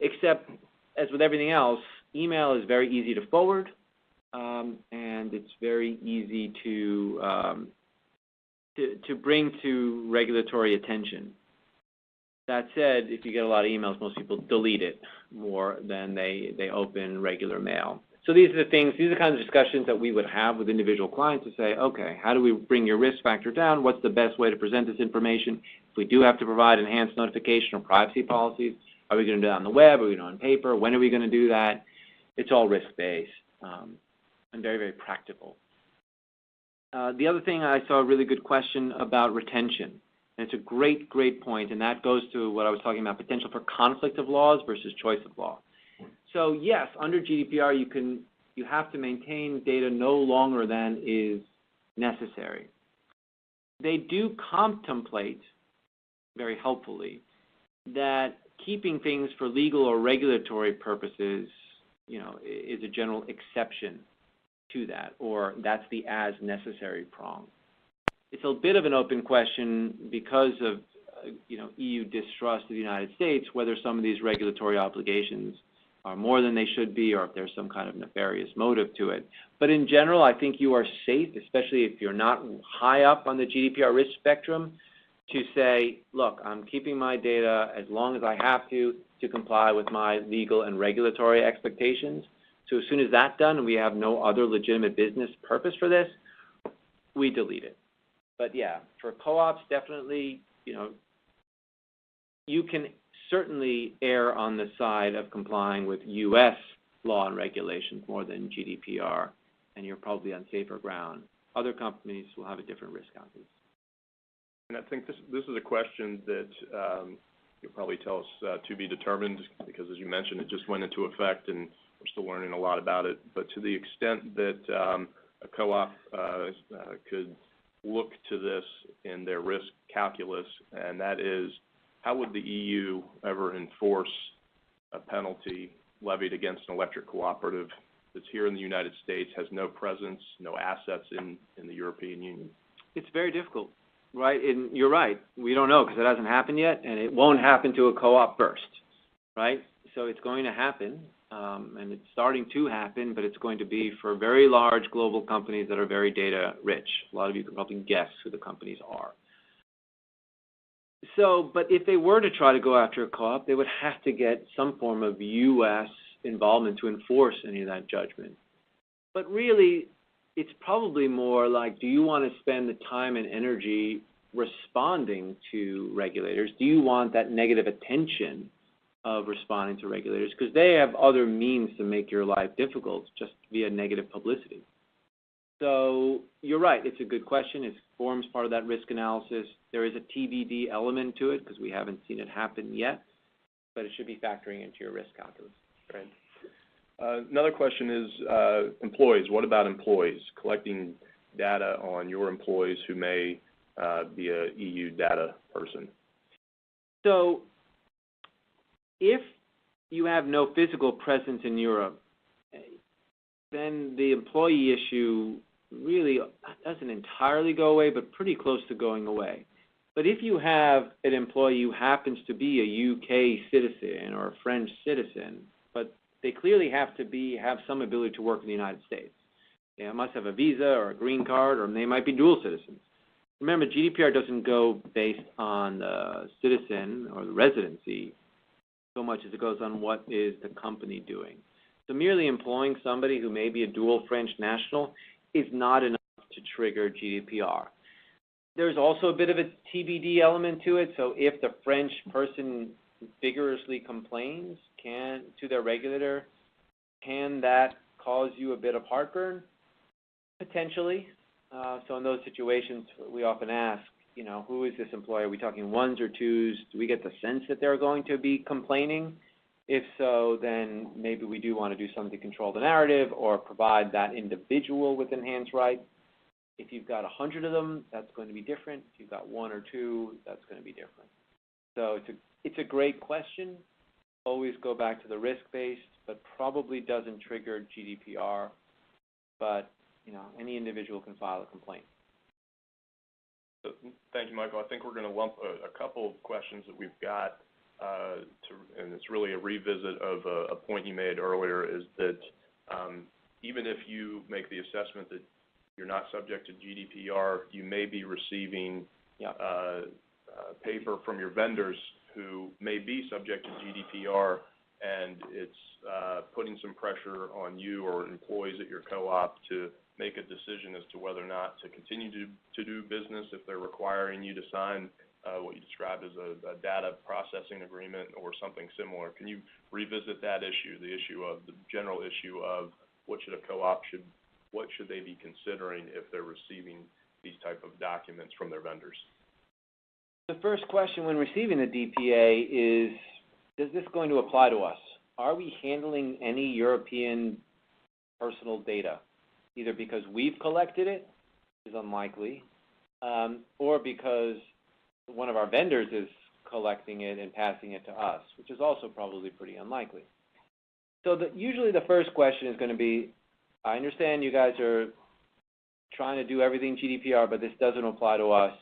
Speaker 4: except as with everything else, email is very easy to forward, and it's very easy to bring to regulatory attention. That said, if you get a lot of emails, most people delete it more than they open regular mail. So these are the kinds of discussions that we would have with individual clients to say, okay, how do we bring your risk factor down? What's the best way to present this information? If we do have to provide enhanced notification or privacy policies, are we going to do that on the web? Are we going to do it on paper? When are we going to do that? It's all risk-based and very, very practical. The other thing, I saw a really good question about retention. And it's a great, great point, and that goes to what I was talking about, potential for conflict of laws versus choice of law. So yes, under GDPR, you have to maintain data no longer than is necessary. They do contemplate, very helpfully, that keeping things for legal or regulatory purposes, is a general exception to that, or that's the as necessary prong. It's a bit of an open question because of, EU distrust of the United States, whether some of these regulatory obligations are more than they should be, or if there's some kind of nefarious motive to it. But in general, I think you are safe, especially if you're not high up on the GDPR risk spectrum, to say, look, I'm keeping my data as long as I have to comply with my legal and regulatory expectations. So as soon as that's done and we have no other legitimate business purpose for this, we delete it. But yeah, for co-ops, definitely, you can certainly err on the side of complying with U.S. law and regulations more than GDPR, and you're probably on safer ground. Other companies will have a different risk outlook.
Speaker 2: And I think this is a question that you'll probably tell us to be determined, because as you mentioned, it just went into effect and we're still learning a lot about it. But to the extent that a co-op could look to this in their risk calculus, and that is, how would the EU ever enforce a penalty levied against an electric cooperative that's here in the United States, has no presence, no assets in the European Union?
Speaker 4: It's very difficult, right? And you're right. We don't know because it hasn't happened yet, and it won't happen to a co-op first, right? So it's going to happen. and it's starting to happen, but it's going to be for very large global companies that are very data rich. A lot of you can probably guess who the companies are. So, but if they were to try to go after a co-op, they would have to get some form of U.S. involvement to enforce any of that judgment. But really, it's probably more like, do you want to spend the time and energy responding to regulators? Do you want that negative attention of responding to regulators? Because they have other means to make your life difficult just via negative publicity. So you're right, it's a good question. It forms part of that risk analysis. There is a TBD element to it because we haven't seen it happen yet, but it should be factoring into your risk calculus.
Speaker 2: Right. Another question is employees. What about employees? Collecting data on your employees who may be a EU data person.
Speaker 4: So if you have no physical presence in Europe, then the employee issue really doesn't entirely go away, but pretty close to going away. But if you have an employee who happens to be a UK citizen or a French citizen, but they clearly have some ability to work in the United States. They must have a visa or a green card, or they might be dual citizens. Remember, GDPR doesn't go based on the citizen or the residency so much as it goes on what is the company doing. So merely employing somebody who may be a dual French national is not enough to trigger GDPR. There's also a bit of a TBD element to it. So if the French person vigorously complains to their regulator, can that cause you a bit of heartburn? Potentially. So in those situations, we often ask, who is this employer? Are we talking ones or twos? Do we get the sense that they're going to be complaining? If so, then maybe we do want to do something to control the narrative or provide that individual with enhanced rights. If you've got 100 of them, that's going to be different. If you've got one or two, that's going to be different. So it's a great question. Always go back to the risk-based, but probably doesn't trigger GDPR. But any individual can file a complaint.
Speaker 2: Thank you, Michael. I think we're going to lump a couple of questions that we've got, and it's really a revisit of a point you made earlier, is that even if you make the assessment that you're not subject to GDPR, you may be receiving paper from your vendors who may be subject to GDPR, and it's putting some pressure on you or employees at your co-op to make a decision as to whether or not to continue to do business if they're requiring you to sign what you described as a data processing agreement or something similar. Can you revisit that issue, the general issue of what should they be considering if they're receiving these type of documents from their vendors?
Speaker 4: The first question when receiving the DPA is, is this going to apply to us? Are we handling any European personal data, either because we've collected it, which is unlikely, or because one of our vendors is collecting it and passing it to us, which is also probably pretty unlikely. So usually the first question is going to be, I understand you guys are trying to do everything GDPR, but this doesn't apply to us.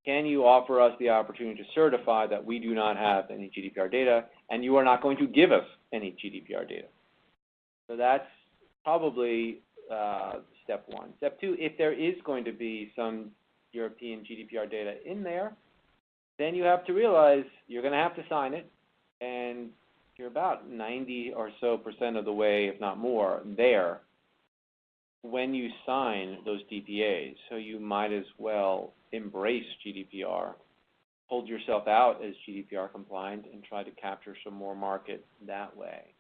Speaker 4: Can you offer us the opportunity to certify that we do not have any GDPR data, and you are not going to give us any GDPR data? So that's probably step one. Step two, if there is going to be some European GDPR data in there, then you have to realize you're going to have to sign it, and you're about 90% or so of the way, if not more, there when you sign those DPAs. So you might as well embrace GDPR, hold yourself out as GDPR compliant, and try to capture some more market that way.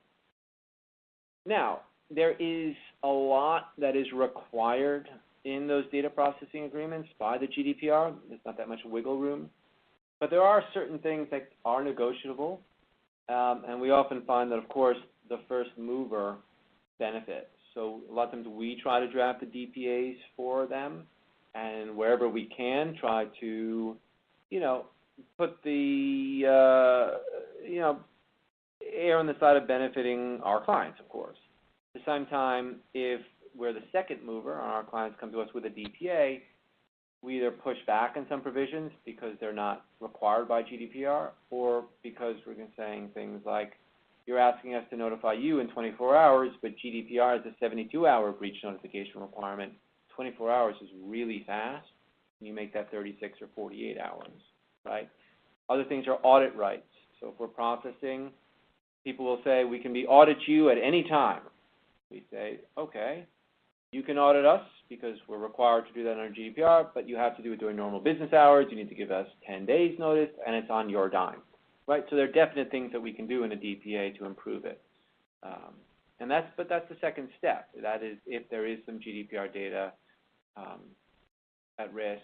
Speaker 4: Now, there is a lot that is required in those data processing agreements by the GDPR. There's not that much wiggle room. But there are certain things that are negotiable, and we often find that, of course, the first mover benefits. So a lot of times we try to draft the DPAs for them, and wherever we can, try to, put the, err on the side of benefiting our clients, of course. At the same time, if we're the second mover and our clients come to us with a DPA, we either push back on some provisions because they're not required by GDPR, or because we're saying things like, you're asking us to notify you in 24 hours, but GDPR is a 72-hour breach notification requirement. 24 hours is really fast. You make that 36 or 48 hours, right? Other things are audit rights. So if we're processing, people will say, we can audit you at any time. We say, okay, you can audit us because we're required to do that under GDPR, but you have to do it during normal business hours. You need to give us 10 days notice, and it's on your dime, right? So there are definite things that we can do in a DPA to improve it. But that's the second step. That is if there is some GDPR data at risk.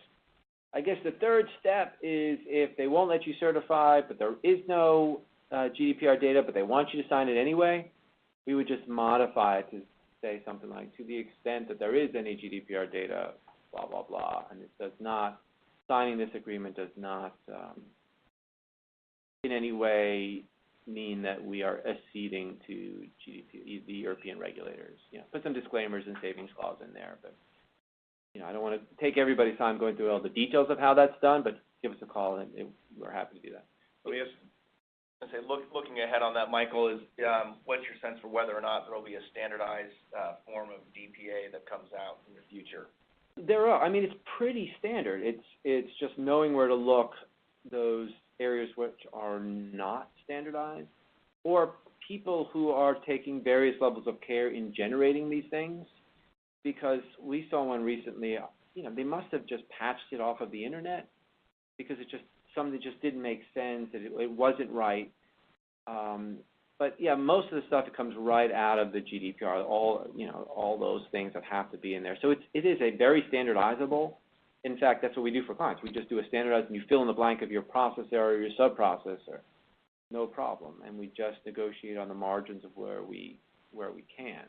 Speaker 4: I guess the third step is if they won't let you certify, but there is no GDPR data, but they want you to sign it anyway, we would just modify it to say something like, to the extent that there is any GDPR data, blah, blah, blah, and it does not, signing this agreement does not in any way mean that we are acceding to GDPR, the European regulators. Put some disclaimers and savings clause in there, but I don't want to take everybody's time going through all the details of how that's done, but give us a call, and we're happy to do that.
Speaker 3: Let me say, looking ahead on that, Michael, is what's your sense for whether or not there will be a standardized form of DPA that comes out in the future?
Speaker 4: There are. I mean, it's pretty standard. It's just knowing where to look, those areas which are not standardized, or people who are taking various levels of care in generating these things. Because we saw one recently, they must have just patched it off of the internet because something just didn't make sense. It wasn't right. But yeah, most of the stuff that comes right out of the GDPR, all those things that have to be in there. So it is a very standardizable. In fact, that's what we do for clients. We just do a standardized, and you fill in the blank of your processor or your sub-processor, no problem. And we just negotiate on the margins of where we can.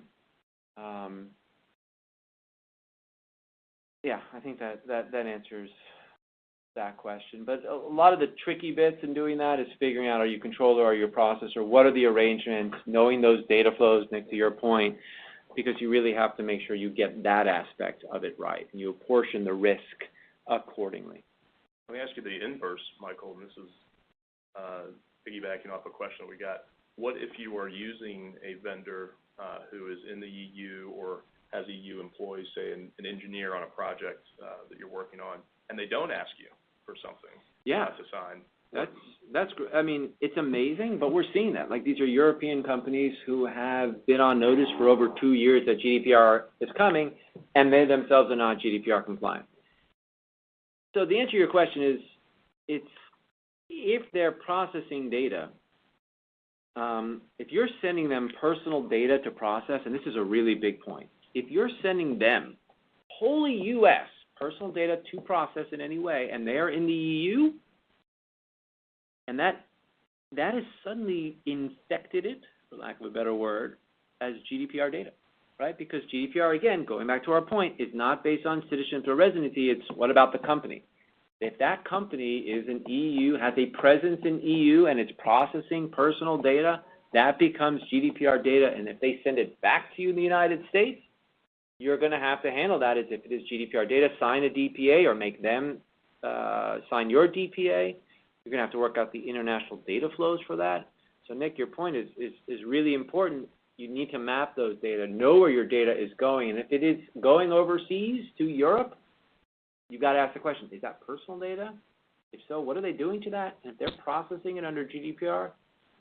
Speaker 4: Yeah, I think that answers that question. But a lot of the tricky bits in doing that is figuring out, are you controller, are you a processor, what are the arrangements, knowing those data flows, Nick, to your point, because you really have to make sure you get that aspect of it right, and you apportion the risk accordingly.
Speaker 2: Let me ask you the inverse, Michael, and this is piggybacking off a question we got. What if you are using a vendor who is in the EU or has EU employees, say an engineer on a project that you're working on, and they don't ask you for something to sign?
Speaker 4: That's I mean, it's amazing, but we're seeing that. Like, these are European companies who have been on notice for over 2 years that GDPR is coming, and they themselves are not GDPR compliant. So the answer to your question is, if they're processing data, if you're sending them personal data to process, and this is a really big point, if you're sending them wholly U.S. personal data to process in any way, and they're in the EU, and that has suddenly infected it, for lack of a better word, as GDPR data, right? Because GDPR, again, going back to our point, is not based on citizenship or residency. It's what about the company? If that company is in EU, has a presence in EU, and it's processing personal data, that becomes GDPR data. And if they send it back to you in the United States, you're going to have to handle that as if it is GDPR data, sign a DPA, or make them sign your DPA. You're going to have to work out the international data flows for that. So, Nick, your point is really important. You need to map those data, know where your data is going. And if it is going overseas to Europe, you've got to ask the question, is that personal data? If so, what are they doing to that? And if they're processing it under GDPR,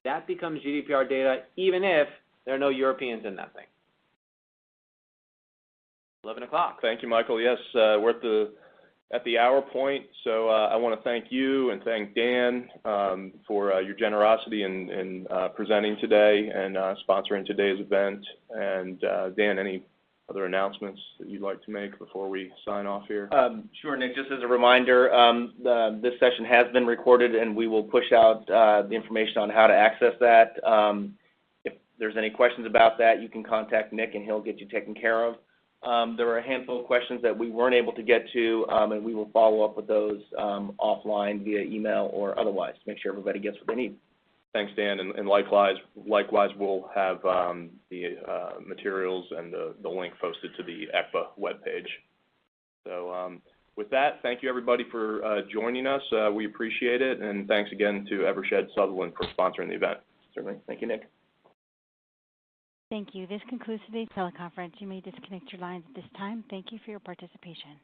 Speaker 4: that becomes GDPR data, even if there are no Europeans in that thing. 11 o'clock.
Speaker 2: Thank you, Michael. Yes, we're at the hour point, so I want to thank you and thank Dan for your generosity in presenting today and sponsoring today's event. And Dan, any other announcements that you'd like to make before we sign off here?
Speaker 3: Sure, Nick. Just as a reminder, this session has been recorded, and we will push out the information on how to access that. If there's any questions about that, you can contact Nick, and he'll get you taken care of. There were a handful of questions that we weren't able to get to, and we will follow up with those offline via email or otherwise to make sure everybody gets what they need.
Speaker 2: Thanks, Dan, and likewise, we'll have the materials and the link posted to the ECBA webpage. So with that, thank you, everybody, for joining us. We appreciate it, and thanks again to Eversheds Sutherland for sponsoring the event.
Speaker 3: Certainly. Thank you, Nick.
Speaker 1: Thank you. This concludes today's teleconference. You may disconnect your lines at this time. Thank you for your participation.